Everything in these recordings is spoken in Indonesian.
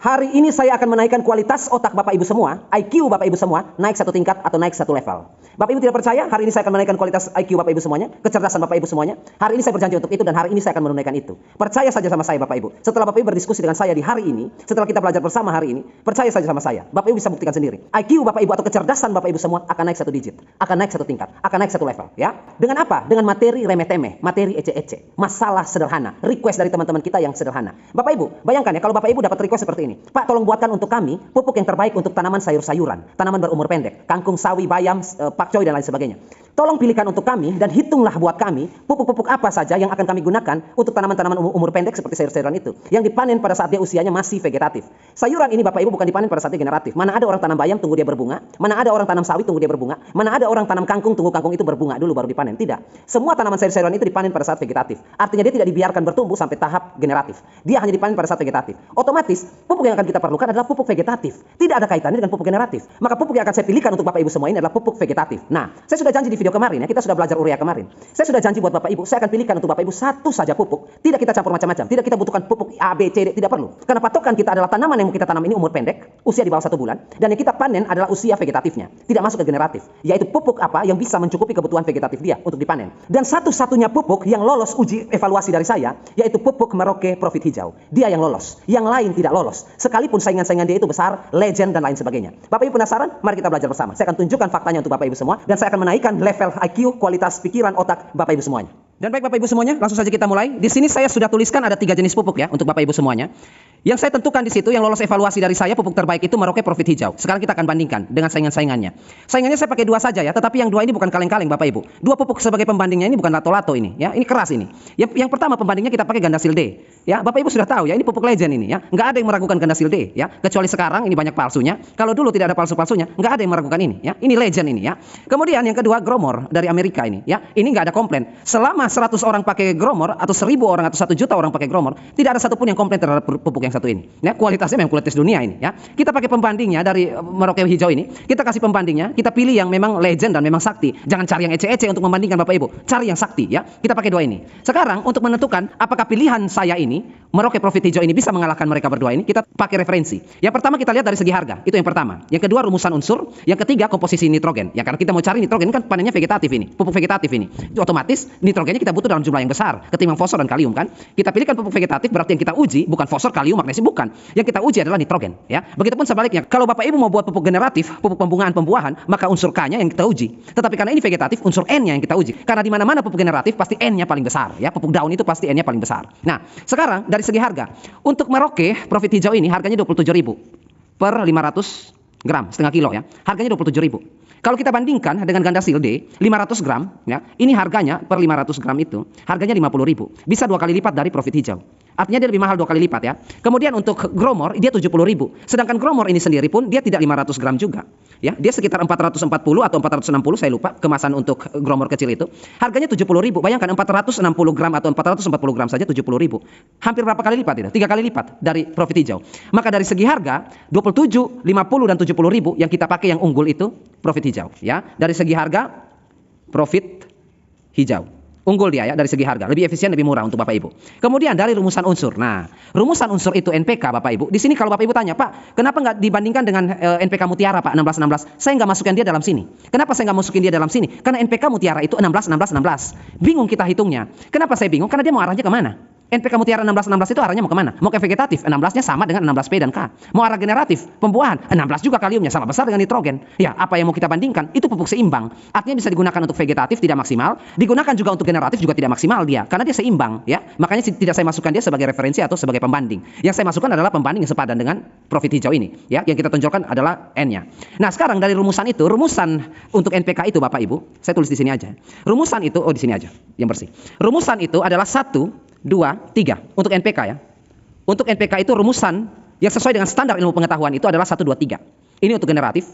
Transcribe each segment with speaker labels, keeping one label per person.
Speaker 1: Hari ini saya akan menaikkan kualitas otak Bapak Ibu semua, IQ Bapak Ibu semua, naik satu tingkat atau naik satu level. Bapak Ibu tidak percaya? Hari ini saya akan menaikkan kualitas IQ Bapak Ibu semuanya, kecerdasan Bapak Ibu semuanya. Hari ini saya berjanji untuk itu dan hari ini saya akan menunaikan itu. Percaya saja sama saya Bapak Ibu. Setelah Bapak Ibu berdiskusi dengan saya di hari ini, setelah kita belajar bersama hari ini, percaya saja sama saya. Bapak Ibu bisa buktikan sendiri. IQ Bapak Ibu atau kecerdasan Bapak Ibu semua akan naik satu digit, akan naik satu tingkat, akan naik satu level. Ya, dengan apa? Dengan materi remeh-temeh, materi ece-ece, masalah sederhana, request dari teman-teman kita yang sederhana. Bapak Ibu, bayangkan ya kalau Bapak Ibu dapat request seperti ini, Pak, tolong buatkan untuk kami pupuk yang terbaik untuk tanaman sayur-sayuran, tanaman berumur pendek, kangkung, sawi, bayam, pakcoy dan lain sebagainya. Tolong pilihkan untuk kami dan hitunglah buat kami pupuk-pupuk apa saja yang akan kami gunakan untuk tanaman-tanaman umur pendek seperti sayur-sayuran itu yang dipanen pada saat dia usianya masih vegetatif. Sayuran ini Bapak Ibu bukan dipanen pada saat dia generatif. Mana ada orang tanam bayam tunggu dia berbunga, mana ada orang tanam sawi tunggu dia berbunga, mana ada orang tanam kangkung tunggu kangkung itu berbunga dulu baru dipanen. Tidak. Semua tanaman sayur-sayuran itu dipanen pada saat vegetatif. Artinya dia tidak dibiarkan bertumbuh sampai tahap generatif. Dia hanya dipanen pada saat vegetatif. Otomatis pupuk yang akan kita perlukan adalah pupuk vegetatif. Tidak ada kaitannya dengan pupuk generatif. Maka pupuk yang akan saya pilihkan untuk Bapak Ibu semua ini adalah pupuk vegetatif. Nah, saya sudah janji di video kemarin ya, kita sudah belajar urea kemarin. Saya sudah janji buat Bapak Ibu, saya akan pilihkan untuk Bapak Ibu satu saja pupuk. Tidak kita campur macam-macam. Tidak kita butuhkan pupuk A, B, C, D, tidak perlu. Karena patokan kita adalah tanaman yang mau kita tanam ini umur pendek, usia di bawah 1 bulan, dan yang kita panen adalah usia vegetatifnya. Tidak masuk ke generatif. Yaitu pupuk apa yang bisa mencukupi kebutuhan vegetatif dia untuk dipanen. Dan satu-satunya pupuk yang lolos uji evaluasi dari saya, yaitu pupuk Merauke Profit Hijau. Dia yang lolos. Yang lain tidak lolos. Sekalipun saingan-saingan dia itu besar, legend dan lain sebagainya. Bapak Ibu penasaran? Mari kita belajar bersama. Saya akan tunjukkan faktanya untuk Bapak Ibu semua dan saya akan menaikkan level IQ, kualitas pikiran otak Bapak Ibu semuanya. Dan baik Bapak Ibu semuanya, langsung saja kita mulai. Di sini saya sudah tuliskan ada 3 jenis pupuk ya untuk Bapak Ibu semuanya. Yang saya tentukan di situ yang lolos evaluasi dari saya pupuk terbaik itu Merauke Profit Hijau. Sekarang kita akan bandingkan dengan saingan-saingannya. Saingannya saya pakai 2 saja ya, tetapi yang 2 ini bukan kaleng-kaleng Bapak Ibu. 2 pupuk sebagai pembandingnya ini bukan lato-lato ini ya. Ini keras ini. Yang pertama pembandingnya kita pakai Gandasil D. Ya, Bapak Ibu sudah tahu ya, ini pupuk legend ini ya. Enggak ada yang meragukan Gandasil D ya, kecuali sekarang ini banyak palsunya. Kalau dulu tidak ada palsu-palsunya, enggak ada yang meragukan ini ya. Ini legend ini ya. Kemudian yang kedua Gromor dari Amerika ini ya. Ini enggak ada komplain. Selama 100 orang pakai Gromor atau 1000 orang atau 1 juta orang pakai Gromor, tidak ada satupun yang komplain terhadap pupuk yang satu ini. Ya, kualitasnya memang kualitas dunia ini ya. Kita pakai pembandingnya dari Merauke Hijau ini. Kita kasih pembandingnya, kita pilih yang memang legend dan memang sakti. Jangan cari yang ece-ece untuk membandingkan Bapak Ibu. Cari yang sakti ya. Kita pakai 2 ini. Sekarang untuk menentukan apakah pilihan saya ini Merauke Profit Hijau ini bisa mengalahkan mereka berdua ini, kita pakai referensi. Yang pertama kita lihat dari segi harga, itu yang pertama. Yang kedua rumusan unsur, yang ketiga komposisi nitrogen. Ya karena kita mau cari nitrogen kan panennya vegetatif ini, pupuk vegetatif ini. Itu otomatis nitrogennya kita butuh dalam jumlah yang besar ketimbang fosfor dan kalium kan. Kita pilihkan pupuk vegetatif berarti yang kita uji bukan fosfor, kalium, magnesium bukan. Yang kita uji adalah nitrogen ya. Begitupun sebaliknya. Kalau Bapak Ibu mau buat pupuk generatif, pupuk pembungaan-pembuahan, maka unsur K-nya yang kita uji. Tetapi karena ini vegetatif, unsur N-nya yang kita uji. Karena di mana-mana pupuk generatif pasti N-nya paling besar ya. Pupuk daun itu pasti N-nya paling besar. Nah, sekarang dari segi harga. Untuk Merauke Profit Hijau ini harganya 27.000 per 500 gram, setengah kilo ya. Harganya 27.000. Kalau kita bandingkan dengan Gandasil D 500 gram ya, ini harganya per 500 gram itu harganya 50.000. Bisa 2 kali lipat dari Profit Hijau. Artinya dia lebih mahal 2 kali lipat ya. Kemudian untuk Gromor dia 70.000. Sedangkan Gromor ini sendiri pun dia tidak 500 gram juga. Ya, dia sekitar 440 atau 460 saya lupa kemasan untuk Gromor kecil itu. Harganya 70.000. Bayangkan 460 gram atau 440 gram saja 70.000. Hampir berapa kali lipat itu? 3 kali lipat dari Profit Hijau. Maka dari segi harga 27, 50 dan 70.000 yang kita pakai yang unggul itu Profit Hijau ya. Dari segi harga Profit Hijau unggul dia ya dari segi harga, lebih efisien, lebih murah untuk Bapak Ibu. Kemudian dari rumusan unsur. Nah, rumusan unsur itu NPK Bapak Ibu. Di sini kalau Bapak Ibu tanya, Pak, kenapa nggak dibandingkan dengan NPK Mutiara Pak 1616? Saya nggak masukin dia dalam sini. Kenapa saya nggak masukin dia dalam sini? Karena NPK Mutiara itu 16. Bingung kita hitungnya. Kenapa saya bingung? Karena dia mau arahnya kemana? NPK Mutiara 16 itu arahnya mau kemana? Mau ke vegetatif, 16-nya sama dengan 16P dan K. Mau arah generatif, pembuahan, 16 juga kaliumnya sama besar dengan nitrogen. Ya, apa yang mau kita bandingkan? Itu pupuk seimbang. Artinya bisa digunakan untuk vegetatif tidak maksimal, digunakan juga untuk generatif juga tidak maksimal dia, karena dia seimbang ya. Makanya tidak saya masukkan dia sebagai referensi atau sebagai pembanding. Yang saya masukkan adalah pembanding yang sepadan dengan Profit Hijau ini, ya. Yang kita tonjolkan adalah N-nya. Nah, sekarang dari rumusan itu, rumusan untuk NPK itu Bapak Ibu, saya tulis di sini aja. Rumusan itu di sini aja, yang bersih. Rumusan itu adalah 1 2, 3 untuk NPK ya. Untuk NPK itu rumusan yang sesuai dengan standar ilmu pengetahuan itu adalah 1, 2, 3. Ini untuk generatif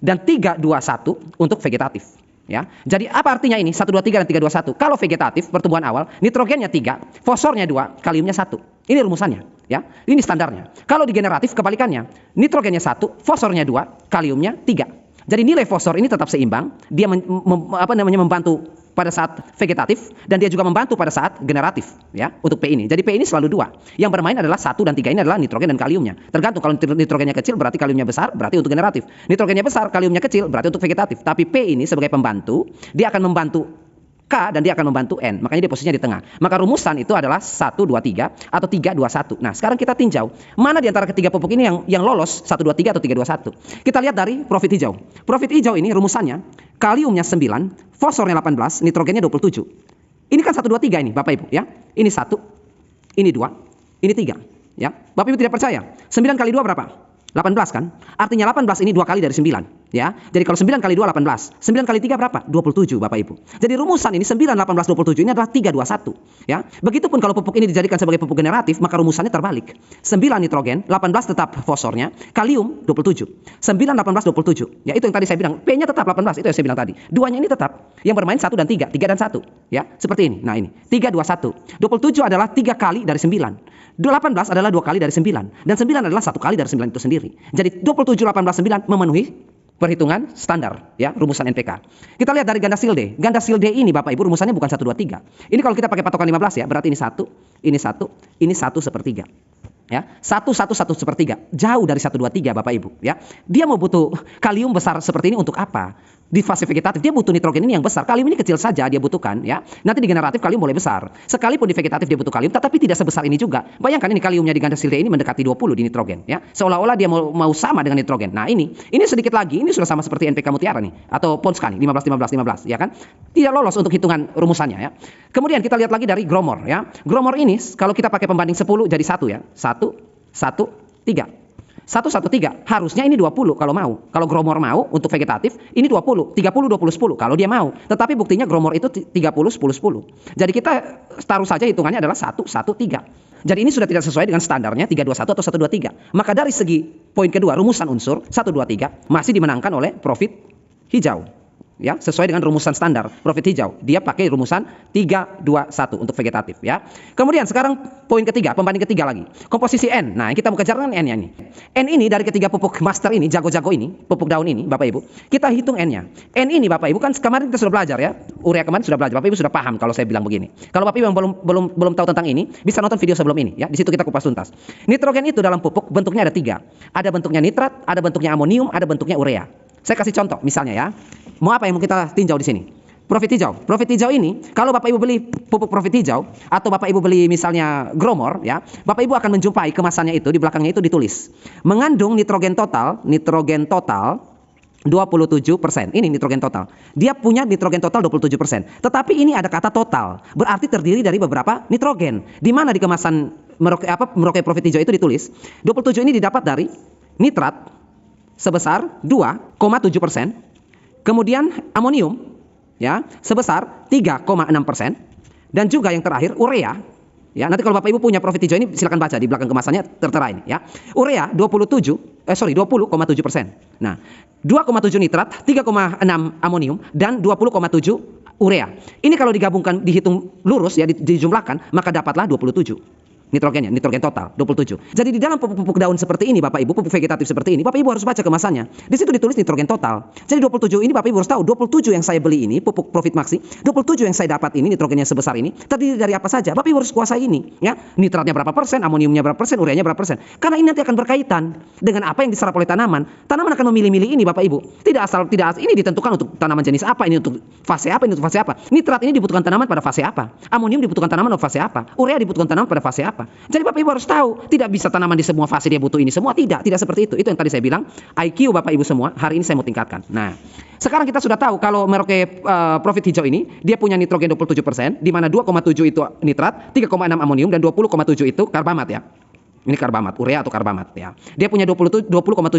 Speaker 1: dan 3, 2, 1 untuk vegetatif ya. Jadi apa artinya ini 1, 2, 3 dan 3, 2, 1? Kalau vegetatif pertumbuhan awal nitrogennya 3, fosfornya 2, kaliumnya 1. Ini rumusannya ya. Ini standarnya. Kalau di generatif kebalikannya, nitrogennya 1, fosfornya 2, kaliumnya 3. Jadi nilai fosfor ini tetap seimbang, dia membantu pada saat vegetatif dan dia juga membantu pada saat generatif ya untuk P ini. Jadi P ini selalu 2. Yang bermain adalah 1 dan 3 ini adalah nitrogen dan kaliumnya. Tergantung, kalau nitrogennya kecil berarti kaliumnya besar, berarti untuk generatif. Nitrogennya besar, kaliumnya kecil berarti untuk vegetatif. Tapi P ini sebagai pembantu, dia akan membantu K dan dia akan membantu N. Makanya dia posisinya di tengah. Maka rumusan itu adalah 1, 2, 3 atau 3, 2, 1. Nah, sekarang kita tinjau mana di antara ketiga pupuk ini yang lolos 1, 2, 3 atau 3, 2, 1. Kita lihat dari profit hijau. Profit hijau ini rumusannya kaliumnya 9, fosfornya 18, nitrogennya 27. Ini kan 1, 2, 3 ini Bapak Ibu ya. Ini 1, ini 2, ini 3 ya. Bapak Ibu tidak percaya? 9 kali 2 berapa? 18 kan? Artinya 18 ini 2 kali dari 9 ya. Jadi kalau 9 kali 2 18. 9 kali 3 berapa? 27 Bapak Ibu. Jadi rumusan ini 9, 18, 27 ini adalah 3, 2, 1 ya. Begitupun kalau pupuk ini dijadikan sebagai pupuk generatif, maka rumusannya terbalik. 9 nitrogen, 18 tetap fosfornya, kalium 27. 9, 18, 27. Ya itu yang tadi saya bilang, P-nya tetap 18, itu yang saya bilang tadi. Duanya ini tetap. Yang bermain 1 dan 3, 3 dan 1 ya. Seperti ini. Nah ini, 3, 2, 1. 27 adalah 3 kali dari 9. 18 adalah 2 kali dari 9 dan 9 adalah 1 kali dari 9 itu sendiri. Jadi 27, 18, 9 memenuhi perhitungan standar ya, rumusan NPK. Kita lihat dari ganda silde. Ganda silde ini Bapak Ibu rumusannya bukan 1, 2, 3. Ini kalau kita pakai patokan 15 ya, berarti ini 1, ini 1, ini 1/3. Ya, 1, 1, 1/3. Jauh dari 1, 2, 3 Bapak Ibu ya. Dia mau butuh kalium besar seperti ini untuk apa? Di fase vegetatif dia butuh nitrogen ini yang besar. Kalium ini kecil saja dia butuhkan ya. Nanti di generatif kalium mulai besar. Sekalipun di vegetatif dia butuh kalium, tetapi tidak sebesar ini juga. Bayangkan ini kaliumnya di ganda silde ini mendekati 20 di nitrogen ya. Seolah-olah dia mau sama dengan nitrogen. Nah, ini sedikit lagi, ini sudah sama seperti NPK Mutiara nih atau Ponskan 15, 15, 15 ya kan. Tidak lolos untuk hitungan rumusannya ya. Kemudian kita lihat lagi dari Gromor ya. Gromor ini kalau kita pakai pembanding 10 jadi 1 ya. 1, 1, 3. 1, 1, 3. Harusnya ini 20 kalau mau. Kalau Gromor mau untuk vegetatif, ini 20. 30, 20, 10 kalau dia mau. Tetapi buktinya Gromor itu 30, 10, 10. Jadi kita taruh saja hitungannya adalah 1, 1, 3. Jadi ini sudah tidak sesuai dengan standarnya 3, 2, 1 atau 1, 2, 3. Maka dari segi poin kedua, rumusan unsur 1, 2, 3 masih dimenangkan oleh profit hijau. Ya, sesuai dengan rumusan standar profit hijau. Dia pakai rumusan 3, 2, 1 untuk vegetatif ya. Kemudian sekarang poin ketiga, pembanding ketiga lagi. Komposisi N. Nah, yang kita mau kejar kan N-nya ini. N ini dari ketiga pupuk master ini, jago-jago ini, pupuk daun ini, Bapak Ibu. Kita hitung N-nya. N ini Bapak Ibu kan kemarin kita sudah belajar ya. Urea kemarin sudah belajar. Bapak Ibu sudah paham kalau saya bilang begini. Kalau Bapak Ibu yang belum tahu tentang ini, bisa nonton video sebelum ini ya. Di situ kita kupas tuntas. Nitrogen itu dalam pupuk bentuknya ada 3. Ada bentuknya nitrat, ada bentuknya amonium, ada bentuknya urea. Saya kasih contoh misalnya ya. Mau apa yang mau kita tinjau di sini? Profit hijau. Profit hijau ini, kalau Bapak Ibu beli pupuk profit hijau atau Bapak Ibu beli misalnya Gromor ya, Bapak Ibu akan menjumpai kemasannya itu di belakangnya itu ditulis mengandung nitrogen total 27%. Ini nitrogen total. Dia punya nitrogen total 27%. Tetapi ini ada kata total. Berarti terdiri dari beberapa nitrogen. Di mana di kemasan Merauke profit hijau itu ditulis 27 ini didapat dari nitrat sebesar 2,7%. Kemudian amonium ya sebesar 3,6% dan juga yang terakhir urea ya. Nanti kalau Bapak Ibu punya profit hijau ini silakan baca di belakang kemasannya tertera ini ya. Urea 20,7%. Nah, 2,7 nitrat, 3,6 amonium dan 20,7 urea. Ini kalau digabungkan dihitung lurus ya dijumlahkan maka dapatlah 27. Nitrogennya, nitrogen total 27. Jadi di dalam pupuk daun seperti ini Bapak Ibu, pupuk vegetatif seperti ini, Bapak Ibu harus baca kemasannya. Di situ ditulis nitrogen total. Jadi 27 ini Bapak Ibu harus tahu, 27 yang saya beli ini pupuk Profit Maxi, 27 yang saya dapat ini nitrogennya sebesar ini terdiri dari apa saja. Bapak Ibu harus kuasai ini, ya. Nitratnya berapa persen, amoniumnya berapa persen, ureanya berapa persen. Karena ini nanti akan berkaitan dengan apa yang diserap oleh tanaman. Tanaman akan memilih-milih ini Bapak Ibu. Tidak asal ini ditentukan untuk tanaman jenis apa, ini untuk fase apa, ini untuk fase apa. Nitrat ini dibutuhkan tanaman pada fase apa. Amonium dibutuhkan tanaman pada fase apa. Urea dibutuhkan tanaman pada fase apa. Jadi Bapak Ibu harus tahu, tidak bisa tanaman di semua fase dia butuh ini semua, tidak seperti itu. Itu yang tadi saya bilang, IQ Bapak Ibu semua, hari ini saya mau tingkatkan. Nah, sekarang kita sudah tahu kalau Merauke Profit hijau ini, dia punya nitrogen 27%, di mana 2,7 itu nitrat, 3,6 amonium, dan 20,7 itu karbamat ya. Ini karbamat, urea atau karbamat ya. Dia punya 20,7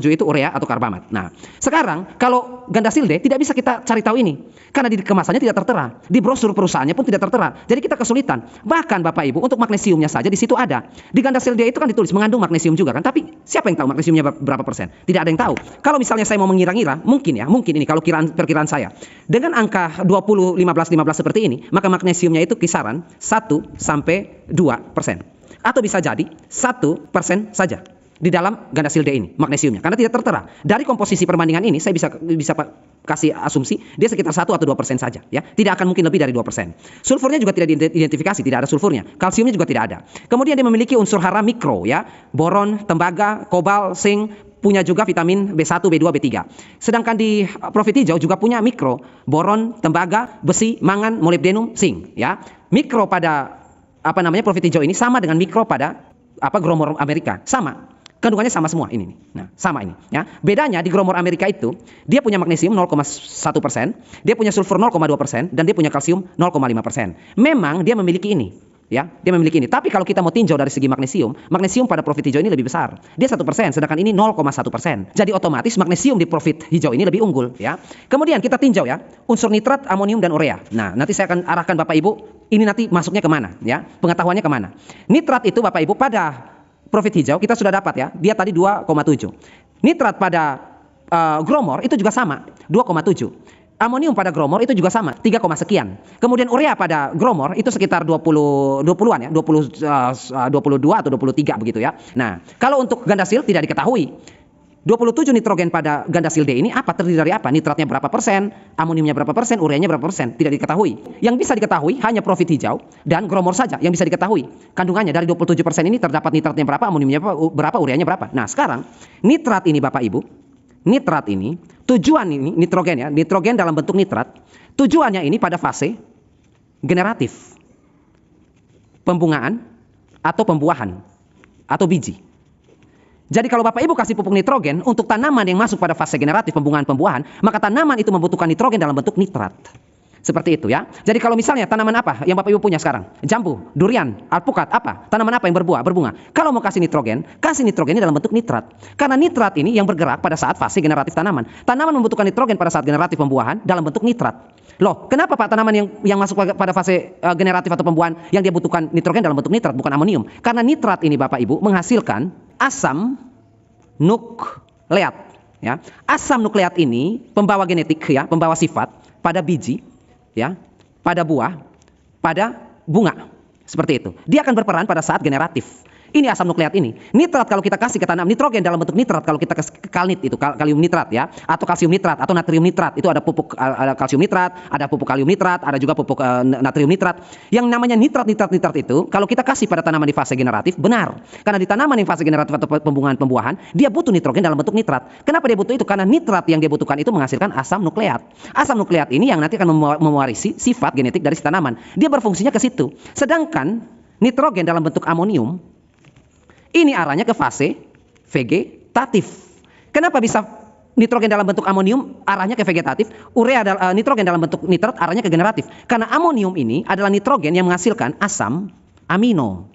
Speaker 1: itu urea atau karbamat. Nah, sekarang kalau ganda silde tidak bisa kita cari tahu ini. Karena di kemasannya tidak tertera. Di brosur perusahaannya pun tidak tertera. Jadi kita kesulitan. Bahkan Bapak Ibu untuk magnesiumnya saja di situ ada. Di ganda silde itu kan ditulis mengandung magnesium juga kan. Tapi siapa yang tahu magnesiumnya berapa persen? Tidak ada yang tahu. Kalau misalnya saya mau mengira-ngira, mungkin ini kalau perkiraan saya. Dengan angka 20, 15 seperti ini, maka magnesiumnya itu kisaran 1 sampai 2%. Atau bisa jadi 1% saja di dalam ganda silde ini magnesiumnya, karena tidak tertera. Dari komposisi perbandingan ini saya bisa kasih asumsi dia sekitar 1 atau 2% saja ya. Tidak akan mungkin lebih dari 2%. Sulfurnya juga tidak diidentifikasi, tidak ada sulfurnya. Kalsiumnya juga tidak ada. Kemudian dia memiliki unsur hara mikro ya, boron, tembaga, kobal, zinc, punya juga vitamin B1, B2, B3. Sedangkan di profit hijau juga punya mikro, boron, tembaga, besi, mangan, molybdenum, zinc ya. Mikro pada profit hijau ini sama dengan mikro pada Gromor Amerika, sama. Kandungannya sama semua ini. Nah, sama ini ya. Bedanya di Gromor Amerika itu dia punya magnesium 0,1%, dia punya sulfur 0,2% dan dia punya kalsium 0,5%. Memang dia memiliki ini ya, dia memiliki ini. Tapi kalau kita mau tinjau dari segi magnesium, magnesium pada profit hijau ini lebih besar. Dia 1%, sedangkan ini 0,1%. Jadi otomatis magnesium di profit hijau ini lebih unggul ya. Kemudian kita tinjau ya, unsur nitrat, amonium dan urea. Nah, nanti saya akan arahkan Bapak Ibu, ini nanti masuknya kemana ya, pengetahuannya kemana. Nitrat itu Bapak Ibu pada profit hijau kita sudah dapat ya, dia tadi 2,7. Nitrat pada Gromor itu juga sama, 2,7. Amonium pada Gromor itu juga sama, 3, sekian. Kemudian urea pada Gromor itu sekitar 20-an ya, 22 atau 23 begitu ya. Nah, kalau untuk Gandasil tidak diketahui. 27 nitrogen pada Gandasil D ini terdiri dari apa? Nitratnya berapa persen, amoniumnya berapa persen, ureanya berapa persen, tidak diketahui. Yang bisa diketahui hanya profit hijau dan Gromor saja yang bisa diketahui. Kandungannya dari 27% ini terdapat nitratnya berapa, amoniumnya berapa, ureanya berapa. Nah, sekarang nitrat ini Bapak Ibu, nitrat ini tujuan ini nitrogen ya, nitrogen dalam bentuk nitrat, tujuannya ini pada fase generatif, pembungaan atau pembuahan atau biji. Jadi kalau Bapak Ibu kasih pupuk nitrogen untuk tanaman yang masuk pada fase generatif, pembungaan, pembuahan, maka tanaman itu membutuhkan nitrogen dalam bentuk nitrat. Seperti itu ya. Jadi kalau misalnya tanaman apa yang Bapak Ibu punya sekarang? Jambu, durian, alpukat, apa? Tanaman apa yang berbunga? Kalau mau kasih nitrogen ini dalam bentuk nitrat. Karena nitrat ini yang bergerak pada saat fase generatif tanaman. Tanaman membutuhkan nitrogen pada saat generatif pembuahan dalam bentuk nitrat. Loh, kenapa Pak tanaman yang masuk pada fase generatif atau pembuahan yang dia butuhkan nitrogen dalam bentuk nitrat bukan amonium? Karena nitrat ini Bapak Ibu menghasilkan asam nukleat ya. Asam nukleat ini pembawa genetik ya, pembawa sifat pada biji ya, pada buah, pada bunga. Seperti itu. Dia akan berperan pada saat generatif. Ini asam nukleat ini. Nitrat kalau kita kasih ke tanaman, nitrogen dalam bentuk nitrat kalau kita kasih kalnit itu kalium nitrat ya, atau kalsium nitrat atau natrium nitrat. Itu ada pupuk ada kalsium nitrat, ada pupuk kalium nitrat, ada juga pupuk natrium nitrat. Yang namanya nitrat itu kalau kita kasih pada tanaman di fase generatif benar. Karena di tanaman yang fase generatif atau pembuahan, dia butuh nitrogen dalam bentuk nitrat. Kenapa dia butuh itu? Karena nitrat yang dia butuhkan itu menghasilkan asam nukleat. Asam nukleat ini yang nanti akan mewarisi sifat genetik dari si tanaman. Dia berfungsinya ke situ. Sedangkan nitrogen dalam bentuk amonium ini arahnya ke fase vegetatif. Kenapa bisa nitrogen dalam bentuk amonium arahnya ke vegetatif, nitrogen dalam bentuk nitrat arahnya ke generatif? Karena amonium ini adalah nitrogen yang menghasilkan asam amino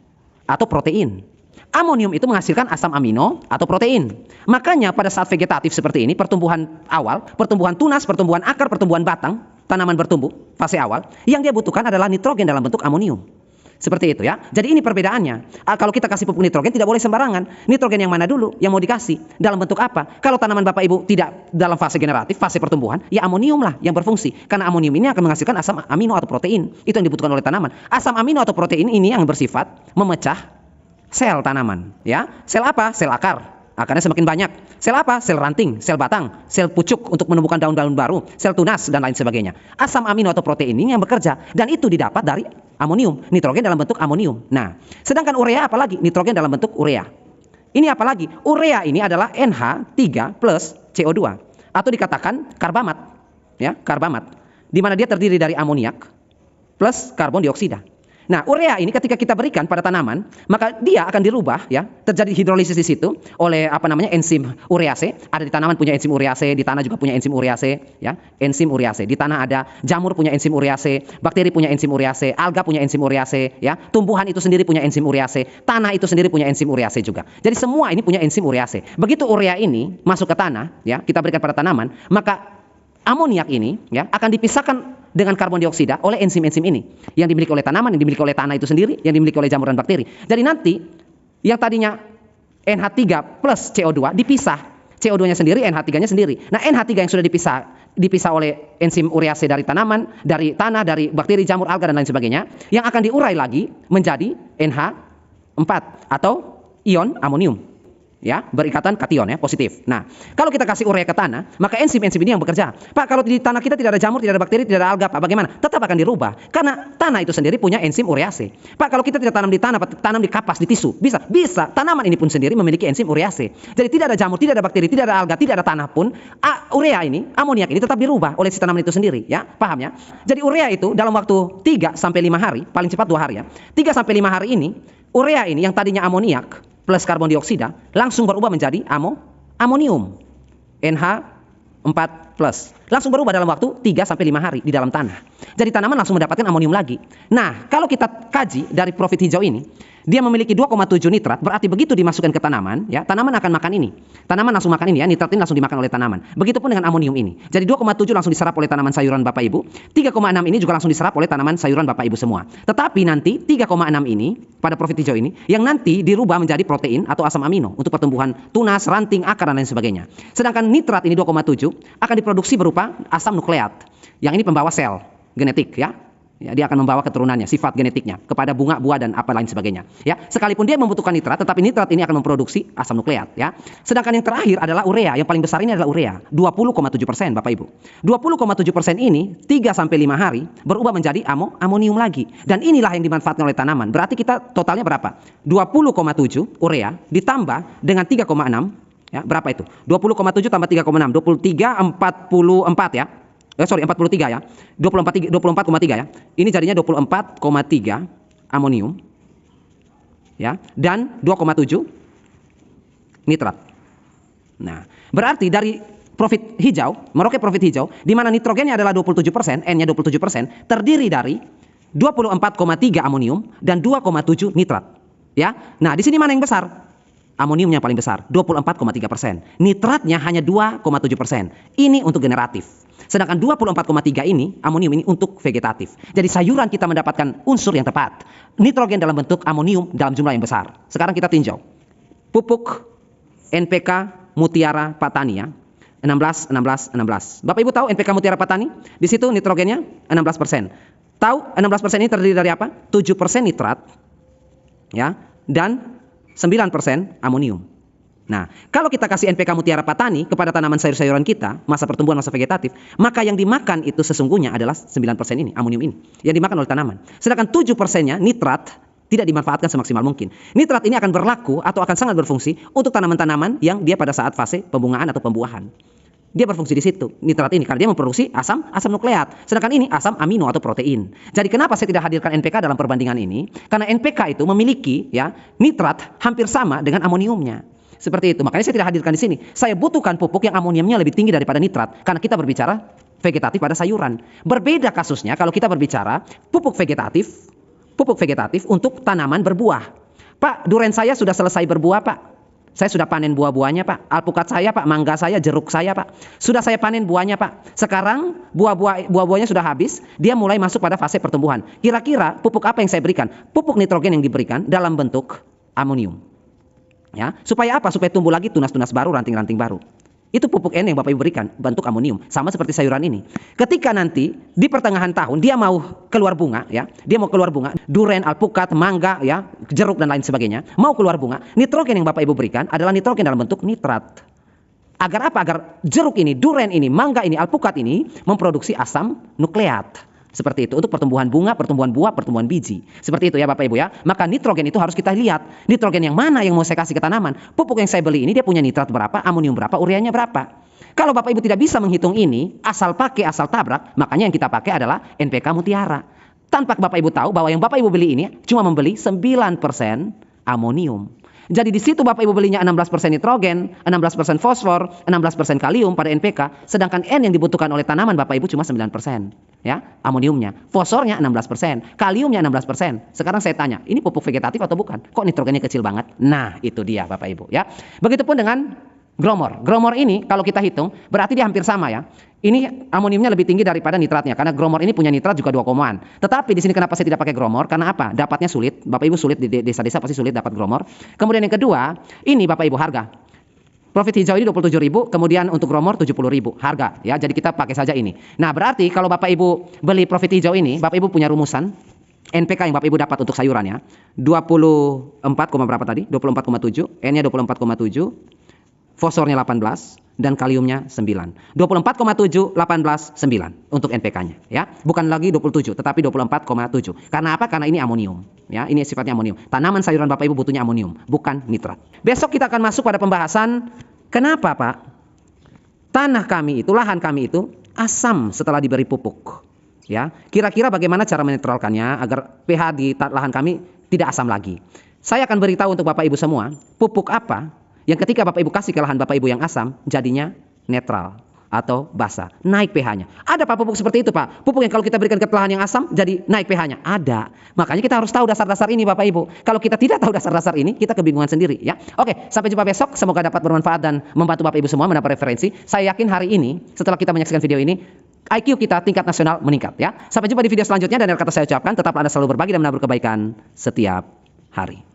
Speaker 1: atau protein. Amonium itu menghasilkan asam amino atau protein. Makanya pada saat vegetatif seperti ini, pertumbuhan awal, pertumbuhan tunas, pertumbuhan akar, pertumbuhan batang, tanaman bertumbuh, fase awal, yang dia butuhkan adalah nitrogen dalam bentuk amonium. Seperti itu ya. Jadi ini perbedaannya. Kalau kita kasih pupuk nitrogen tidak boleh sembarangan. Nitrogen yang mana dulu yang mau dikasih? Dalam bentuk apa? Kalau tanaman Bapak Ibu tidak dalam fase generatif, fase pertumbuhan, ya amonium lah yang berfungsi. Karena amonium ini akan menghasilkan asam amino atau protein. Itu yang dibutuhkan oleh tanaman. Asam amino atau protein ini yang bersifat memecah sel tanaman, ya. Sel apa? Sel akar. Akarnya semakin banyak. Sel apa? Sel ranting, sel batang, sel pucuk untuk menumbuhkan daun-daun baru, sel tunas dan lain sebagainya. Asam amino atau protein ini yang bekerja dan itu didapat dari amonium, nitrogen dalam bentuk amonium. Nah, sedangkan urea apalagi? Nitrogen dalam bentuk urea. Ini apalagi? Urea ini adalah NH3 plus CO2 atau dikatakan karbamat, ya, karbamat. Di mana dia terdiri dari amoniak plus karbon dioksida. Nah, urea ini ketika kita berikan pada tanaman, maka dia akan dirubah ya, terjadi hidrolisis di situ oleh enzim urease. Ada di tanaman punya enzim urease, di tanah juga punya enzim urease, ya. Enzim urease. Di tanah ada, jamur punya enzim urease, bakteri punya enzim urease, alga punya enzim urease, ya. Tumbuhan itu sendiri punya enzim urease, tanah itu sendiri punya enzim urease juga. Jadi semua ini punya enzim urease. Begitu urea ini masuk ke tanah, ya, kita berikan pada tanaman, maka amoniak ini ya akan dipisahkan dengan karbon dioksida oleh enzim-enzim ini yang dimiliki oleh tanaman, yang dimiliki oleh tanah itu sendiri, yang dimiliki oleh jamur dan bakteri. Jadi nanti yang tadinya NH3 plus CO2 dipisah, CO2-nya sendiri, NH3-nya sendiri. Nah, NH3 yang sudah dipisah oleh enzim urease dari tanaman, dari tanah, dari bakteri, jamur, alga dan lain sebagainya, yang akan diurai lagi menjadi NH4 atau ion amonium. ya, berikatan kation ya, positif. Nah, kalau kita kasih urea ke tanah, maka enzim-enzim ini yang bekerja. Pak, kalau di tanah kita tidak ada jamur, tidak ada bakteri, tidak ada alga, Pak, bagaimana? Tetap akan dirubah karena tanah itu sendiri punya enzim urease. Pak, kalau kita tidak tanam di tanah, tanam di kapas, di tisu, bisa. Tanaman ini pun sendiri memiliki enzim urease. Jadi tidak ada jamur, tidak ada bakteri, tidak ada alga, tidak ada tanah pun, urea ini, amoniak ini tetap dirubah oleh si tanaman itu sendiri, ya. Paham ya? Jadi urea itu dalam waktu 3 sampai 5 hari, paling cepat 2 hari ya. 3 sampai 5 hari ini, urea ini yang tadinya amoniak plus karbon dioksida langsung berubah menjadi amonium NH4+. Langsung berubah dalam waktu 3 sampai 5 hari di dalam tanah. Jadi tanaman langsung mendapatkan amonium lagi. Nah, kalau kita kaji dari profit hijau ini, dia memiliki 2,7 nitrat, berarti begitu dimasukkan ke tanaman, ya, tanaman akan makan ini. Tanaman langsung makan ini ya, nitrat ini langsung dimakan oleh tanaman. Begitupun dengan amonium ini. Jadi 2,7 langsung diserap oleh tanaman sayuran Bapak Ibu, 3,6 ini juga langsung diserap oleh tanaman sayuran Bapak Ibu semua. Tetapi nanti 3,6 ini pada profit hijau ini yang nanti dirubah menjadi protein atau asam amino untuk pertumbuhan tunas, ranting, akar dan lain sebagainya. Sedangkan nitrat ini 2,7 akan diproduksi berupa asam nukleat. Yang ini pembawa sel genetik ya. Ya, dia akan membawa keturunannya, sifat genetiknya kepada bunga, buah dan apa lain sebagainya. Ya, sekalipun dia membutuhkan nitrat, tetapi nitrat ini akan memproduksi asam nukleat. Ya, sedangkan yang terakhir adalah urea. Yang paling besar ini adalah urea, 20,7% Bapak Ibu. 20,7% ini 3 sampai 5 hari berubah menjadi amonium lagi. Dan inilah yang dimanfaatkan oleh tanaman. Berarti kita totalnya berapa? 20,7 urea ditambah dengan 3,6. Ya, berapa itu? 20,7 tambah 3,6, 44 ya. 43 ya. 24,3 ya. Ini jadinya 24,3 amonium. Ya, dan 2,7 nitrat. Nah, berarti dari profit hijau, Merauke profit hijau di mana nitrogennya adalah 27%, N-nya 27%, terdiri dari 24,3 amonium dan 2,7 nitrat. Ya. Nah, di sini mana yang besar? Amoniumnya paling besar, 24,3%. Nitratnya hanya 2,7%. Ini untuk generatif. Sedangkan 24,3 ini, amonium ini untuk vegetatif. Jadi sayuran kita mendapatkan unsur yang tepat. Nitrogen dalam bentuk amonium dalam jumlah yang besar. Sekarang kita tinjau. Pupuk NPK Mutiara Patani ya. 16. Bapak Ibu tahu NPK Mutiara Patani? Di situ nitrogennya 16%. Tahu 16% ini terdiri dari apa? 7% nitrat ya, dan 9% amonium. Nah, kalau kita kasih NPK Mutiara Patani kepada tanaman sayur-sayuran kita, masa pertumbuhan, masa vegetatif, maka yang dimakan itu sesungguhnya adalah 9% ini, amonium ini, yang dimakan oleh tanaman. Sedangkan 7%-nya nitrat tidak dimanfaatkan semaksimal mungkin. Nitrat ini akan berlaku atau akan sangat berfungsi untuk tanaman-tanaman yang dia pada saat fase pembungaan atau pembuahan. Dia berfungsi di situ, nitrat ini, karena dia memproduksi asam nukleat. Sedangkan ini asam amino atau protein. Jadi kenapa saya tidak hadirkan NPK dalam perbandingan ini? Karena NPK itu memiliki ya nitrat hampir sama dengan amoniumnya. Seperti itu. Makanya saya tidak hadirkan di sini. Saya butuhkan pupuk yang amoniumnya lebih tinggi daripada nitrat. Karena kita berbicara vegetatif pada sayuran. Berbeda kasusnya kalau kita berbicara pupuk vegetatif untuk tanaman berbuah. Pak, duren saya sudah selesai berbuah, Pak. Saya sudah panen buah-buahnya, Pak. Alpukat saya, Pak. Mangga saya, jeruk saya, Pak. Sudah saya panen buahnya, Pak. Sekarang buah-buahnya sudah habis. Dia mulai masuk pada fase pertumbuhan. Kira-kira pupuk apa yang saya berikan? Pupuk nitrogen yang diberikan dalam bentuk amonium. Ya, supaya apa? Supaya tumbuh lagi tunas-tunas baru, ranting-ranting baru. Itu pupuk N yang Bapak Ibu berikan, bentuk amonium, sama seperti sayuran ini. Ketika nanti di pertengahan tahun dia mau keluar bunga, ya, dia mau keluar bunga, duren, alpukat, mangga, ya, jeruk dan lain sebagainya, mau keluar bunga, nitrogen yang Bapak Ibu berikan adalah nitrogen dalam bentuk nitrat. Agar apa? Agar jeruk ini, duren ini, mangga ini, alpukat ini memproduksi asam nukleat. Seperti itu untuk pertumbuhan bunga, pertumbuhan buah, pertumbuhan biji. Seperti itu ya Bapak Ibu ya. Maka nitrogen itu harus kita lihat. Nitrogen yang mana yang mau saya kasih ke tanaman. Pupuk yang saya beli ini dia punya nitrat berapa, amonium berapa, ureanya berapa. Kalau Bapak Ibu tidak bisa menghitung ini, asal pakai, asal tabrak, makanya yang kita pakai adalah NPK Mutiara. Tanpa Bapak Ibu tahu bahwa yang Bapak Ibu beli ini cuma membeli 9% amonium. Jadi di situ Bapak Ibu belinya 16% nitrogen, 16% fosfor, 16% kalium pada NPK, sedangkan N yang dibutuhkan oleh tanaman Bapak Ibu cuma 9%, ya, amoniumnya. Fosfornya 16%, kaliumnya 16%. Sekarang saya tanya, ini pupuk vegetatif atau bukan? Kok nitrogennya kecil banget? Nah, itu dia Bapak Ibu, ya. Begitupun dengan gromor. Gromor ini kalau kita hitung berarti dia hampir sama ya. Ini amoniumnya lebih tinggi daripada nitratnya karena gromor ini punya nitrat juga 2,an. Tetapi di sini kenapa saya tidak pakai gromor? Karena apa? Dapatnya sulit. Bapak Ibu sulit di desa-desa pasti sulit dapat gromor. Kemudian yang kedua, ini Bapak Ibu harga. Profit hijau ini 27.000, kemudian untuk gromor 70.000 harga ya. Jadi kita pakai saja ini. Nah, berarti kalau Bapak Ibu beli profit hijau ini, Bapak Ibu punya rumusan. NPK yang Bapak Ibu dapat untuk sayurannya 24, berapa tadi? 24,7, N-nya 24,7, fosfornya 18 dan kaliumnya 9. 24,7, 18, 9 untuk NPK-nya ya. Bukan lagi 27 tetapi 24,7. Karena apa? Karena ini amonium ya. Ini sifatnya amonium. Tanaman sayuran Bapak Ibu butuhnya amonium, bukan nitrat. Besok kita akan masuk pada pembahasan kenapa Pak tanah kami itu, lahan kami itu asam setelah diberi pupuk. Ya, kira-kira bagaimana cara menetralkannya agar pH di lahan kami tidak asam lagi. Saya akan beritahu untuk Bapak Ibu semua, pupuk apa yang ketika Bapak Ibu kasih ke lahan Bapak Ibu yang asam, jadinya netral atau basa, naik pH-nya. Ada Pak pupuk seperti itu Pak? Pupuk yang kalau kita berikan ke lahan yang asam, jadi naik pH-nya? Ada. Makanya kita harus tahu dasar-dasar ini Bapak Ibu. Kalau kita tidak tahu dasar-dasar ini, kita kebingungan sendiri ya. Oke, sampai jumpa besok. Semoga dapat bermanfaat dan membantu Bapak Ibu semua mendapat referensi. Saya yakin hari ini, setelah kita menyaksikan video ini, IQ kita tingkat nasional meningkat ya. Sampai jumpa di video selanjutnya dan dari kata saya ucapkan, tetap Anda selalu berbagi dan menabur kebaikan setiap hari.